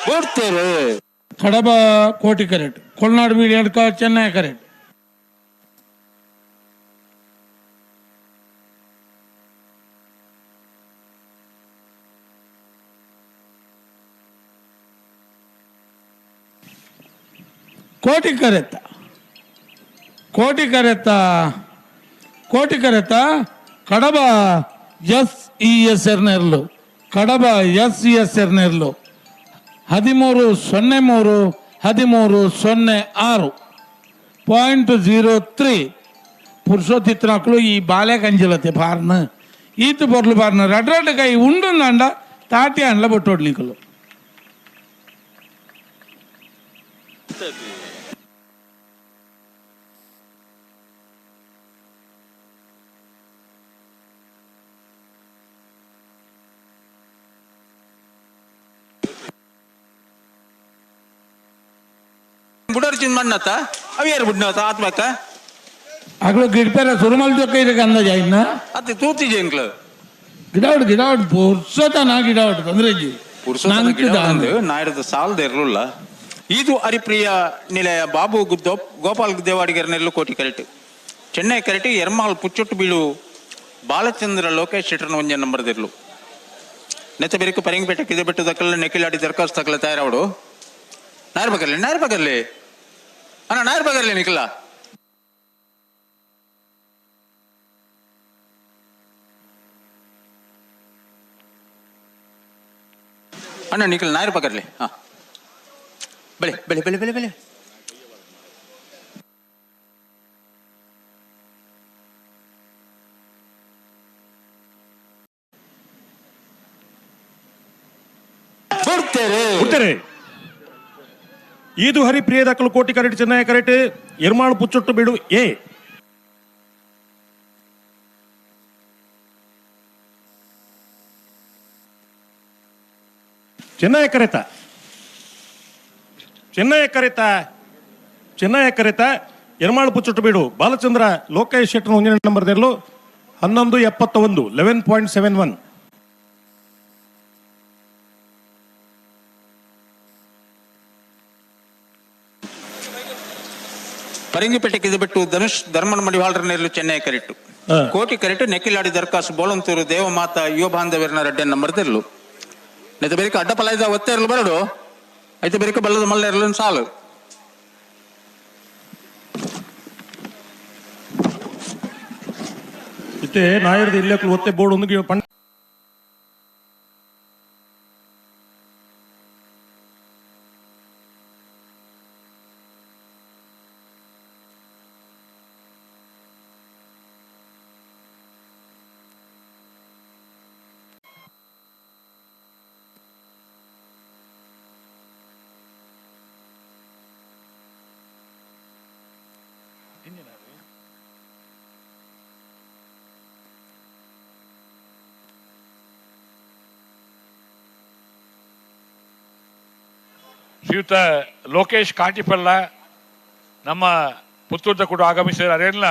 ಕೊಡ್ತೇವೆ. ಕಡಬ ಕೋಟಿ ಕರೆಕ್ಟ್, ಕೊಲ್ನಾಡು ಬೀಡಿ ಎಡ್ಕ ಚೆನ್ನೈ ಕರೆಕ್ಟ್. ಕೋಟಿ ಕರೆತ್ತ ಕೋಟಿ ಕರೆತ್ತ ಕೋಟಿ ಕರೆತ್ತ ಕಡಬ ಎಸ್ ಎರ್ನೆರ್ಲು ಕಡಬ ಎಸ್ ಎರ್ನೆರ್ಲು 13-13-06.03 ಪುರುಷೋತ್ತಿತ್ನಾಕ್ಲು ಈ ಬಾಲೆ ಕಂಜಿಲತೆ ಪಾರ್ನ ಈತು ಬರ್ಲು ಪಾರ್ನ ರಡ್ರಡ್ ಕೈ ಉಂಡು ಅಂಡ ತಾಟಿ ಅಂಡ್ಲ ಬೊಟ್ಟೊಡ್ಲಿಕ್ಕಲು ಬುಡರ್ಚಿನ್ ಮಣ್ಣತ್ತ ಅವಿಯಾರು ಬುಡ್ನವತ್ತ ಆತ್ಮಕ್ಕ ಆಗ್ಲೂ ಗಿಡಪೇರ ಸುರುಮಲ್ ಜೊಕ್ಕ ಇದಕ್ಕೆ ಅಂದಾಜ ಇನ್ನ ಅತ್ತೆ ತೂತಿಜೆ ಎಂಕ್ಲು ಗಿಡಾವಡ್ ಪುರ್ಸೋತನ ಗಿಡಾವಡ್ ತೊಂದ್ರೆ ನಾಯರದ ಸಾಲದ ಇರಲಿಲ್ಲ. ಇದು ಹರಿಪ್ರಿಯ ನಿಲಯ ಬಾಬು ಗೋಪಾಲ್ ದೇವಾಡಿಗರ ನೆಲ್ಲು ಕೋಟಿ ಕರೆಕ್ಟ್ ಚೆನ್ನೈ ಕರೆಕ್ಟ್ ಎರ್ಮಾಲ್ ಪುಚ್ಚೊಟ್ಟು ಬೀಳು ಬಾಲಚಂದ್ರ ಲೋಕೇಶ್ ಶೆಟ್ಟರ್ನ ಒಂಜ ನಂಬರ್ ದಿರ್ಲು ನೆತ್ತ ಬೆರಕು ಪರಂಗಿಪೇಟೆ ಕಿದೆ ಬೆಟ್ಟು ದಕ್ಕಲ್ಲ ನೆಕ್ಕಿಲಾಡಿ ದರ್ಖಾಸ್ತು ತಕ್ಕಲ ತಯಾರವಡು ನಾಯರ್ ಬಗರ್ಲಿ ಅಣ್ಣ ನಾಯರ್ ಬಗರ್ಲಿ ನಿಖಿಲ ಅಣ್ಣ ನಿಖಿಲ್ ನಾಯರ್ ಬಗರ್ಲಿ. ಹಾ ಬೆಳೆ ಬೆಳೆ ಬೆಳೆ ಬೆಳೆ ಬೆಳೆ ಕೊಡ್ತೇವೆ. ಇದು ಹರಿಪ್ರಿಯ ದಕ್ಕಲು ಕೋಟಿ ಕರೆಕ್ಟ್ ಚೆನ್ನೈ ಕರೆಕ್ಟ್ ಎರ್ಮಾಳು ಪುಚ್ಚೊಟ್ಟು ಬೀಡು ಎ ಚೆನ್ನೈ ಕರೆತ ಎರ್ಮಾಳು ಪುಚ್ಚೊಟ್ಟು ಬೀಡು ಬಾಲಚಂದ್ರ ಲೋಕೇಶ್ ಶೆಟ್ಟರ್ ಒಂದನೇ ನಂಬರ್ ದೇರ್ಲು 1171 11.71. ಪರಂಗಿಪೇಟೆ ಕಿದೆ ಬಿಟ್ಟು ಧನುಷ್ ಧರ್ಮನ ಮಡಿವಾಳರ ನೆರಳು ಚೆನ್ನೈ ಕರೆಕ್ಟು ಕೋಟಿ ಕರೆಕ್ಟ್ ನೆಕ್ಕಿಲಾಡಿ ದರ್ಖಾಸು ಬೋಳಂತೂರು ದೇವಮಾತ ಯುವ ಬಾಂಧವ್ಯರನ ರೆಡ್ಡೆ ನಂಬರ್ ತೆರಲು ನೆತ್ತ ಬೇರೆ ಅಡ್ಡಪಲಾಯ್ದ ಒತ್ತೆ ಇರಲು ಬರಡು ಐತೆ ಬೇರೆ ಬಲ್ಲದ ಮಲ್ಲ ಇರಲು ಸಾಲು ಇತ್ತೆ ನಾಯರ್ದು ಇಲ್ಲಕ್ಕಲು ಒತ್ತೆ ಬೋರ್ಡ್ ಒಂದು ಶ್ರೀಯುತ ಲೋಕೇಶ್ ಕಾಟಿಪಲ್ಲ ನಮ್ಮ ಪುತ್ತೂರ್ದ ಕೂಡ ಆಗಮಿಸಿದ್ದಾರೆ. ಅದೇನಿಲ್ಲ